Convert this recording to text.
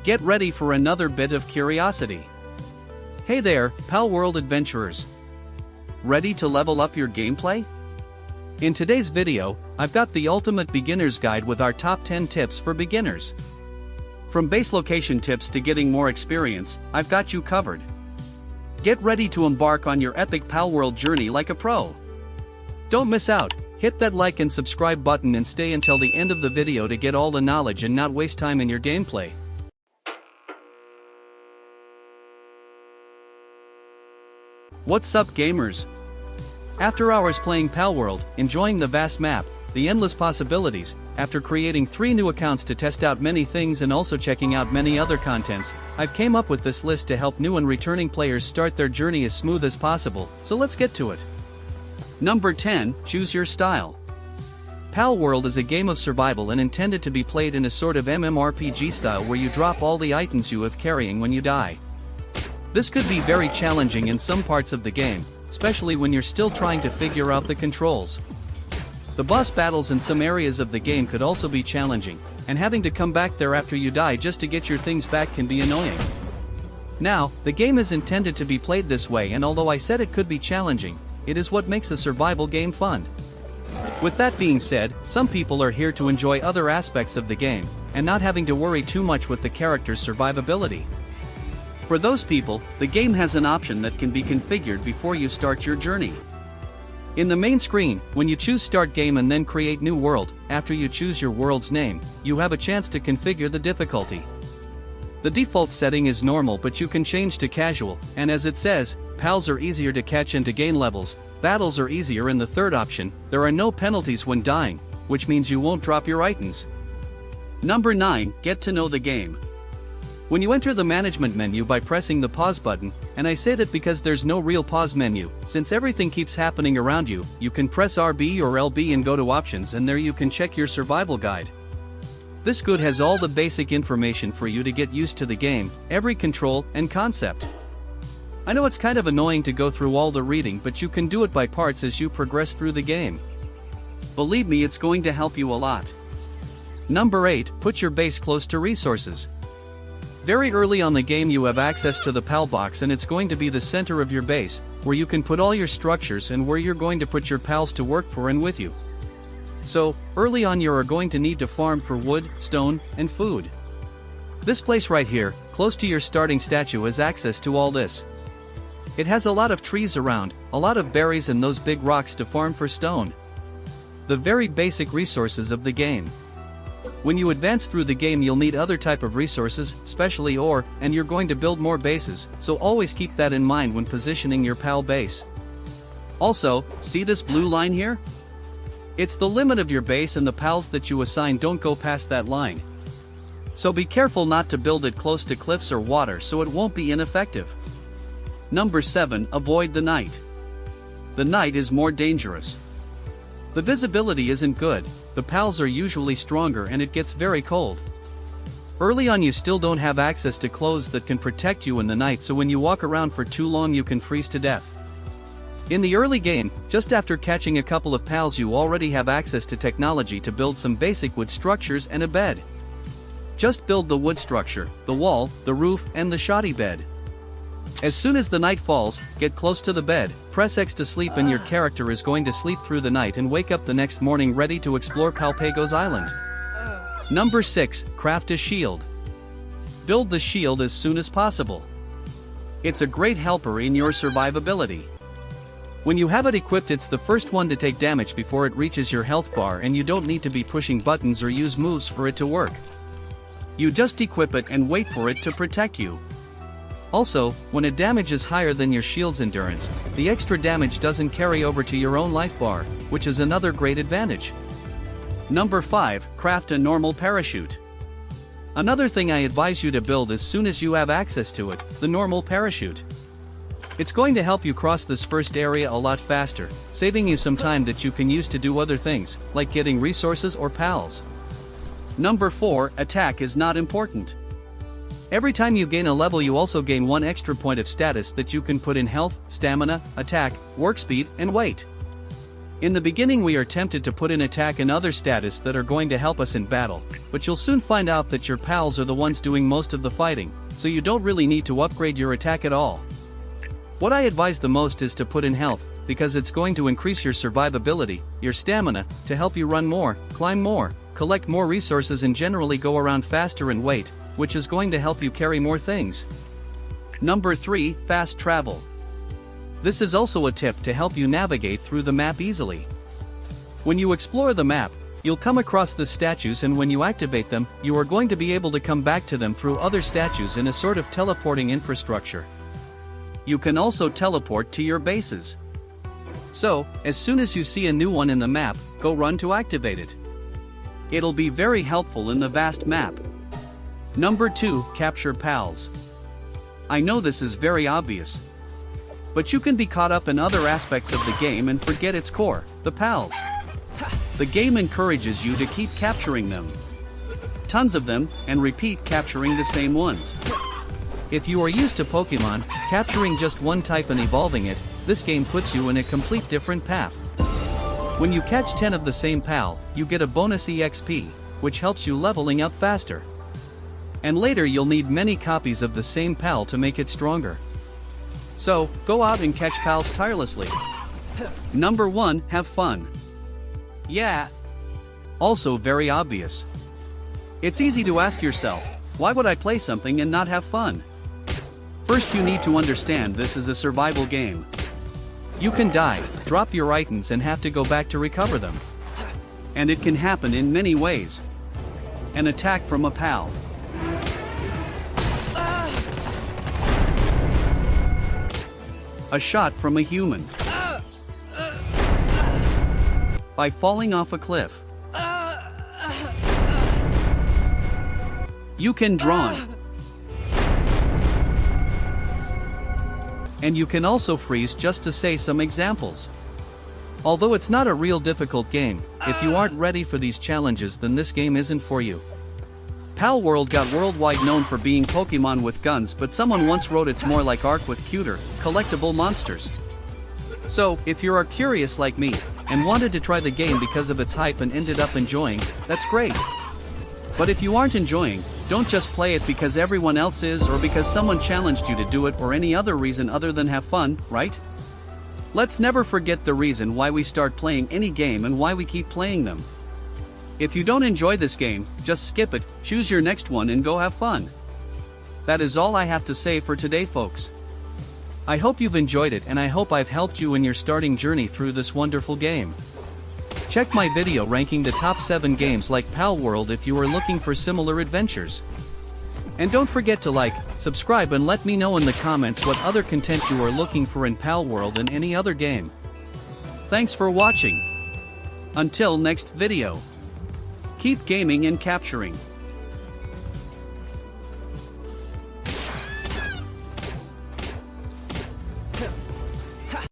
Get ready for another bit of curiosity. Hey there, Palworld adventurers. Ready to level up your gameplay? In today's video, I've got the ultimate beginner's guide with our top 10 tips for beginners. From base location tips to getting more experience, I've got you covered. Get ready to embark on your epic Palworld journey like a pro. Don't miss out, hit that like and subscribe button and stay until the end of the video to get all the knowledge and not waste time in your gameplay. What's up gamers? After hours playing Palworld, enjoying the vast map, the endless possibilities, after creating 3 new accounts to test out many things and also checking out many other contents, I've came up with this list to help new and returning players start their journey as smooth as possible, so let's get to it. Number 10, choose your style. Palworld is a game of survival and intended to be played in a sort of MMORPG style where you drop all the items you have carrying when you die. This could be very challenging in some parts of the game, especially when you're still trying to figure out the controls. The boss battles in some areas of the game could also be challenging, and having to come back there after you die just to get your things back can be annoying. Now, the game is intended to be played this way, and although I said it could be challenging, it is what makes a survival game fun. With that being said, some people are here to enjoy other aspects of the game, and not having to worry too much with the character's survivability. For those people, the game has an option that can be configured before you start your journey. In the main screen, when you choose Start Game and then Create New World, after you choose your world's name, you have a chance to configure the difficulty. The default setting is normal, but you can change to casual, and as it says, pals are easier to catch and to gain levels, battles are easier in the third option, there are no penalties when dying, which means you won't drop your items. Number 9, get to know the game. When you enter the management menu by pressing the pause button, and I say that because there's no real pause menu, since everything keeps happening around you, you can press RB or LB and go to options, and there you can check your survival guide. This guide has all the basic information for you to get used to the game, every control and concept. I know it's kind of annoying to go through all the reading, but you can do it by parts as you progress through the game. Believe me, it's going to help you a lot. Number 8, put your base close to resources. Very early on the game you have access to the PAL box, and it's going to be the center of your base, where you can put all your structures and where you're going to put your pals to work for and with you. So, early on you are going to need to farm for wood, stone, and food. This place right here, close to your starting statue, has access to all this. It has a lot of trees around, a lot of berries and those big rocks to farm for stone. The very basic resources of the game. When you advance through the game you'll need other type of resources, especially ore, and you're going to build more bases, so always keep that in mind when positioning your PAL base. Also, see this blue line here? It's the limit of your base, and the pals that you assign don't go past that line. So be careful not to build it close to cliffs or water so it won't be ineffective. Number 7, avoid the night. The night is more dangerous. The visibility isn't good, the pals are usually stronger, and it gets very cold. Early on you still don't have access to clothes that can protect you in the night, so when you walk around for too long you can freeze to death. In the early game, just after catching a couple of pals, you already have access to technology to build some basic wood structures and a bed. Just build the wood structure, the wall, the roof, and the shoddy bed. As soon as the night falls, get close to the bed, press X to sleep, and your character is going to sleep through the night and wake up the next morning ready to explore Palpago's island. Number 6, craft a shield. Build the shield as soon as possible. It's a great helper in your survivability. When you have it equipped, it's the first one to take damage before it reaches your health bar, and you don't need to be pushing buttons or use moves for it to work. You just equip it and wait for it to protect you. Also, when a damage is higher than your shield's endurance, the extra damage doesn't carry over to your own life bar, which is another great advantage. Number 5, craft a normal parachute. Another thing I advise you to build as soon as you have access to it, the normal parachute. It's going to help you cross this first area a lot faster, saving you some time that you can use to do other things, like getting resources or pals. Number 4, attack is not important. Every time you gain a level you also gain 1 extra point of status that you can put in health, stamina, attack, work speed, and weight. In the beginning we are tempted to put in attack and other status that are going to help us in battle, but you'll soon find out that your pals are the ones doing most of the fighting, so you don't really need to upgrade your attack at all. What I advise the most is to put in health, because it's going to increase your survivability, your stamina, to help you run more, climb more, collect more resources and generally go around faster and weight, which is going to help you carry more things. Number 3, fast travel. This is also a tip to help you navigate through the map easily. When you explore the map, you'll come across the statues, and when you activate them, you are going to be able to come back to them through other statues in a sort of teleporting infrastructure. You can also teleport to your bases. So, as soon as you see a new one in the map, go run to activate it. It'll be very helpful in the vast map. Number 2, capture pals. I know this is very obvious, but you can be caught up in other aspects of the game and forget its core, the pals. The game encourages you to keep capturing them. Tons of them, and repeat capturing the same ones. If you are used to Pokemon, capturing just one type and evolving it, this game puts you in a complete different path. When you catch 10 of the same pal, you get a bonus EXP, which helps you leveling up faster. And later you'll need many copies of the same pal to make it stronger. So, go out and catch pals tirelessly. Number 1, have fun. Yeah. Also very obvious. It's easy to ask yourself, why would I play something and not have fun? First you need to understand this is a survival game. You can die, drop your items and have to go back to recover them. And it can happen in many ways. An attack from a pal. A shot from a human. By falling off a cliff. You can drown. And you can also freeze, just to say some examples. Although it's not a real difficult game, if you aren't ready for these challenges then this game isn't for you. Palworld got worldwide known for being Pokemon with guns, but someone once wrote it's more like Ark with cuter, collectible monsters. So, if you are curious like me, and wanted to try the game because of its hype and ended up enjoying, that's great. But if you aren't enjoying, don't just play it because everyone else is or because someone challenged you to do it or any other reason other than have fun, right? Let's never forget the reason why we start playing any game and why we keep playing them. If you don't enjoy this game, just skip it, choose your next one and go have fun. That is all I have to say for today, folks. I hope you've enjoyed it and I hope I've helped you in your starting journey through this wonderful game. Check my video ranking the top 7 games like Palworld if you are looking for similar adventures. And don't forget to like, subscribe and let me know in the comments what other content you are looking for in Palworld and any other game. Thanks for watching. Until next video. Keep gaming and capturing.